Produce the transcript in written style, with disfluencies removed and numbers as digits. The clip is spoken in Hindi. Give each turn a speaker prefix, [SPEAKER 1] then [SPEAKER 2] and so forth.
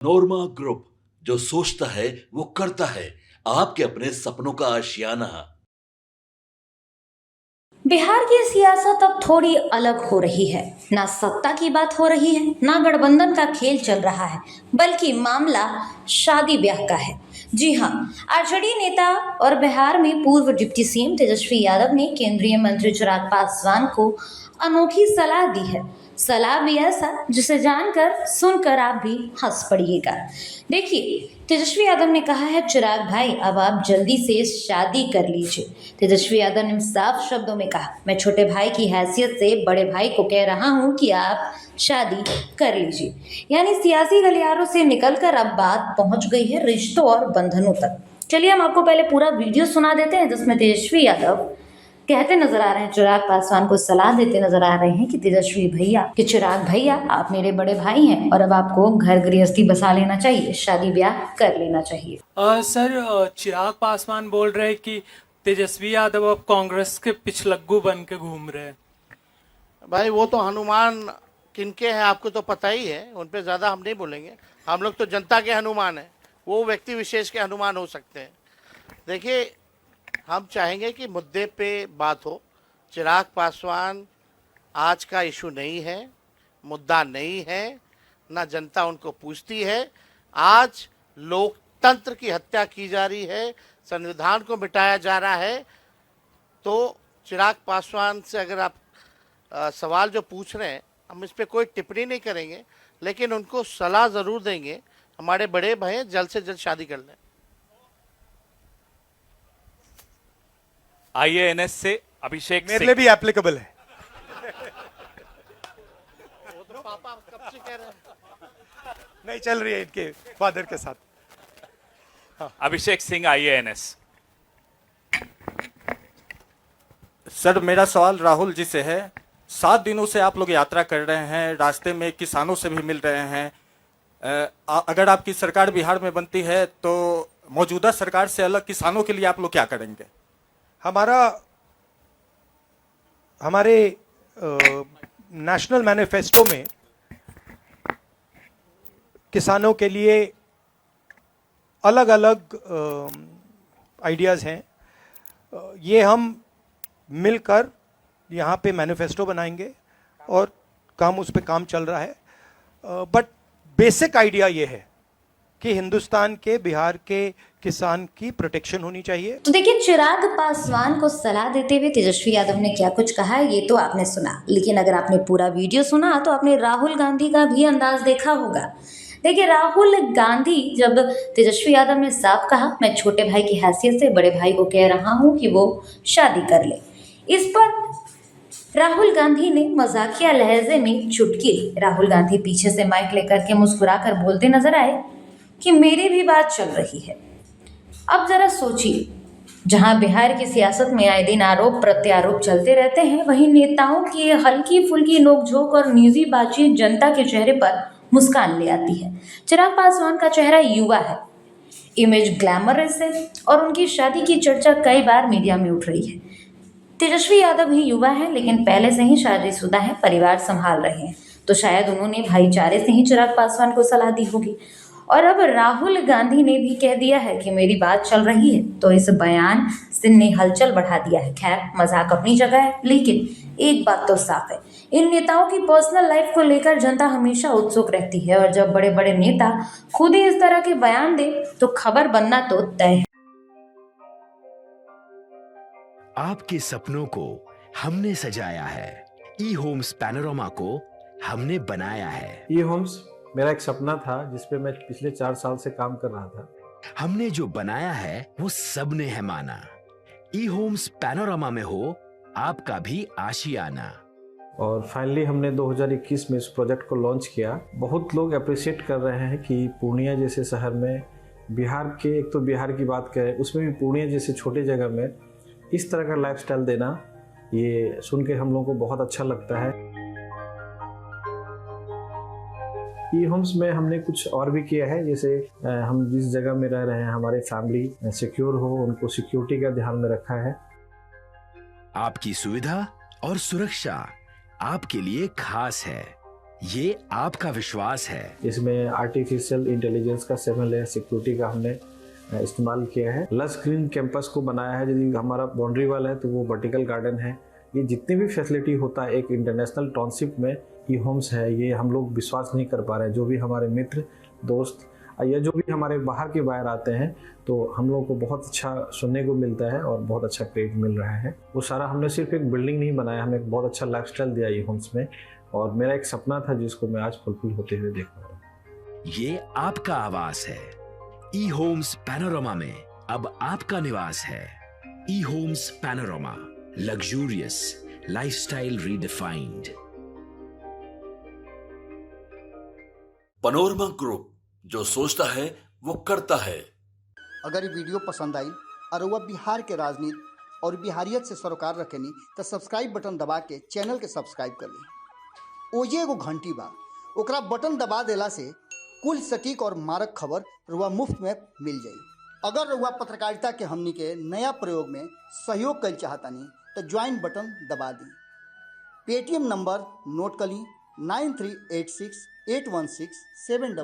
[SPEAKER 1] नोरमा ग्रुप, जो सोचता है वो करता है। आपके अपने सपनों का आशियाना।
[SPEAKER 2] बिहार की सियासत अब थोड़ी अलग हो रही है। ना सत्ता की बात हो रही है, ना गठबंधन का खेल चल रहा है, बल्कि मामला शादी ब्याह का है। जी हाँ, आरजेडी नेता और बिहार में पूर्व डिप्टी सीएम तेजस्वी यादव ने केंद्रीय मंत्री चिराग पासवान को अनोखी सलाह दी है। सलाह भी ऐसा जिसे जानकर सुनकर आप भी हंस पड़िएगा। देखिए, तेजस्वी यादव ने कहा है, चिराग भाई अब आप जल्दी से शादी कर लीजिए। तेजस्वी यादव ने साफ शब्दों में कहा, मैं छोटे भाई की हैसियत से बड़े भाई को कह रहा हूं कि आप शादी कर लीजिए। यानी सियासी गलियारों से निकलकर अब बात पहुंच गई है रिश्तों और बंधनों तक। चलिए हम आपको पहले पूरा वीडियो सुना देते हैं जिसमें तेजस्वी यादव कहते नजर आ रहे हैं, चिराग पासवान को सलाह देते नजर आ रहे हैं कि तेजस्वी भैया, कि चिराग भैया आप मेरे बड़े भाई हैं और अब आपको घर गृहस्थी बसा लेना चाहिए, शादी ब्याह कर लेना चाहिए।
[SPEAKER 3] सर, चिराग पासवान बोल रहे हैं कि तेजस्वी यादव अब कांग्रेस के पिछलग्गू बन के घूम रहे हैं।
[SPEAKER 4] भाई वो तो हनुमान किनके हैं आपको तो पता ही है, उन पे ज़्यादा हम नहीं बोलेंगे। हम लोग तो जनता के हनुमान हैं, वो व्यक्ति विशेष के हनुमान हो सकते हैं। देखिए, हम चाहेंगे कि मुद्दे पे बात हो। चिराग पासवान आज का इशू नहीं है, मुद्दा नहीं है, ना जनता उनको पूछती है। आज लोकतंत्र की हत्या की जा रही है, संविधान को मिटाया जा रहा है। तो चिराग पासवान से अगर आप सवाल जो पूछ रहे हैं, हम इस पर कोई टिप्पणी नहीं करेंगे, लेकिन उनको सलाह ज़रूर देंगे। हमारे बड़े भाई जल्द से जल्द शादी कर लें।
[SPEAKER 5] आईएएनएस से अभिषेक
[SPEAKER 6] मेरे
[SPEAKER 5] सिंह।
[SPEAKER 6] लिए भी एप्लीकेबल है।
[SPEAKER 4] वो तो पापा कब से कह रहे हैं।
[SPEAKER 6] नहीं चल रही है इनके फादर के साथ।
[SPEAKER 5] अभिषेक सिंह, आईएएनएस।
[SPEAKER 7] सर, मेरा सवाल राहुल जी से है। 7 दिनों से आप लोग यात्रा कर रहे हैं, रास्ते में किसानों से भी मिल रहे हैं। अगर आपकी सरकार बिहार में बनती है तो मौजूदा सरकार से अलग किसानों के लिए आप लोग क्या करेंगे?
[SPEAKER 6] हमारे नेशनल मैनिफेस्टो में किसानों के लिए अलग अलग आइडियाज़ हैं। ये हम मिलकर यहाँ पे मैनिफेस्टो बनाएंगे और उस पे काम चल रहा है। बट बेसिक आइडिया ये है कि हिंदुस्तान के, बिहार के किसान की प्रोटेक्शन होनी चाहिए।
[SPEAKER 2] तो देखिए, चिराग पासवान को सलाह देते हुए तेजस्वी यादव ने क्या कुछ कहा है ये तो आपने सुना, लेकिन अगर आपने पूरा वीडियो सुना तो आपने राहुल गांधी का भी अंदाज देखा होगा। देखिए, राहुल गांधी, जब तेजस्वी यादव ने साफ कहा, मैं छोटे भाई की हैसियत से बड़े भाई को कह रहा हूं कि वो शादी कर ले, इस पर राहुल गांधी ने मजाकिया लहजे में चुटकी ली। राहुल गांधी पीछे से माइक लेकर के मुस्कुराकर बोलते नजर आए कि मेरी भी बात चल रही है। अब जरा सोचिए, जहां बिहार की सियासत में आए दिन आरोप प्रत्यारोप चलते रहते हैं, वहीं नेताओं की हल्की फुल्की नोकझोंक और निजी बातचीत जनता के चेहरे पर मुस्कान ले आती है। चिराग पासवान का चेहरा युवा है, इमेज ग्लैमरस है और उनकी शादी की चर्चा कई बार मीडिया में उठ रही है। तेजस्वी यादव भी युवा है, लेकिन पहले से ही शादीशुदा है, परिवार संभाल रहे हैं, तो शायद उन्होंने भाईचारे से ही चिराग पासवान को सलाह दी होगी। और अब राहुल गांधी ने भी कह दिया है कि मेरी बात चल रही है, तो इस बयान ने हलचल बढ़ा दिया है। खैर, मजाक अपनी जगह है, लेकिन एक बात तो साफ है, इन नेताओं की पर्सनल लाइफ को लेकर जनता हमेशा उत्सुक रहती है, और जब बड़े बड़े नेता खुद ही इस तरह के बयान दे तो खबर बनना तो तय है।
[SPEAKER 8] आपके सपनों को हमने सजाया है, ई होम्स पैनोरमा को हमने बनाया है।
[SPEAKER 9] ई होम्स मेरा एक सपना था जिस पे मैं पिछले 4 साल से काम कर रहा था।
[SPEAKER 8] हमने जो बनाया है वो सबने है माना। ई होम्स पैनोरमा में हो आपका भी आशियाना।
[SPEAKER 9] और फाइनली हमने 2021 में इस प्रोजेक्ट को लॉन्च किया। बहुत लोग अप्रिशिएट कर रहे हैं कि पूर्णिया जैसे शहर में, बिहार के, एक तो बिहार की बात करें उसमें भी पूर्णिया जैसे छोटे जगह में इस तरह का लाइफस्टाइल देना, ये सुन के हम लोगों को बहुत अच्छा लगता है। ई होम्स में हमने कुछ और भी किया है, जैसे हम जिस जगह में रह रहे हैं हमारे फैमिली सिक्योर हो, उनको सिक्योरिटी का ध्यान में रखा है।
[SPEAKER 8] आपकी सुविधा और सुरक्षा आपके लिए खास है। ये आपका विश्वास है।
[SPEAKER 9] इसमें आर्टिफिशियल इंटेलिजेंस का 7 लेयर सिक्योरिटी का हमने इस्तेमाल किया है। लस ग्रीन कैंपस को बनाया है। यदि हमारा बाउंड्री वाल है तो वो वर्टिकल गार्डन है। ये जितनी भी फैसिलिटी होता है एक इंटरनेशनल टाउनशिप में ई होम्स है, ये हम लोग विश्वास नहीं कर पा रहे हैं। जो भी हमारे मित्र दोस्त या जो भी हमारे बाहर के बाहर आते हैं तो हम लोगों को बहुत अच्छा सुनने को मिलता है और बहुत अच्छा क्रेडिट मिल रहा है। वो सारा हमने सिर्फ एक बिल्डिंग नहीं बनाया, हमें एक बहुत अच्छा लाइफस्टाइल दिया ई होम्स में, और मेरा एक सपना था जिसको मैं आज फुलफिल होते हुए देख रहा हूँ।
[SPEAKER 8] ये आपका आवास है। ई होम्स पैनोरामा में अब आपका निवास है। E Homes Panorama, luxurious lifestyle redefined.
[SPEAKER 1] Panorama group, जो सोचता है वो करता है।
[SPEAKER 10] अगर ये वीडियो पसंद आई और वह बिहार के राजनीति और बिहारियत से सरोकार रखेनी तो सब्सक्राइब बटन दबा के चैनल के सब्सक्राइब कर ली। ओजे एगो घंटी बा, ओकरा बटन दबा देला से कुल सटीक और मारक खबर रुआ मुफ्त में मिल जाई। अगर रुआ पत्रकारिता के हमनी के नया प्रयोग में सहयोग कर चाहतानी तो ज्वाइन बटन दबा दी। पेटीएम नंबर नोट कर ली 93868167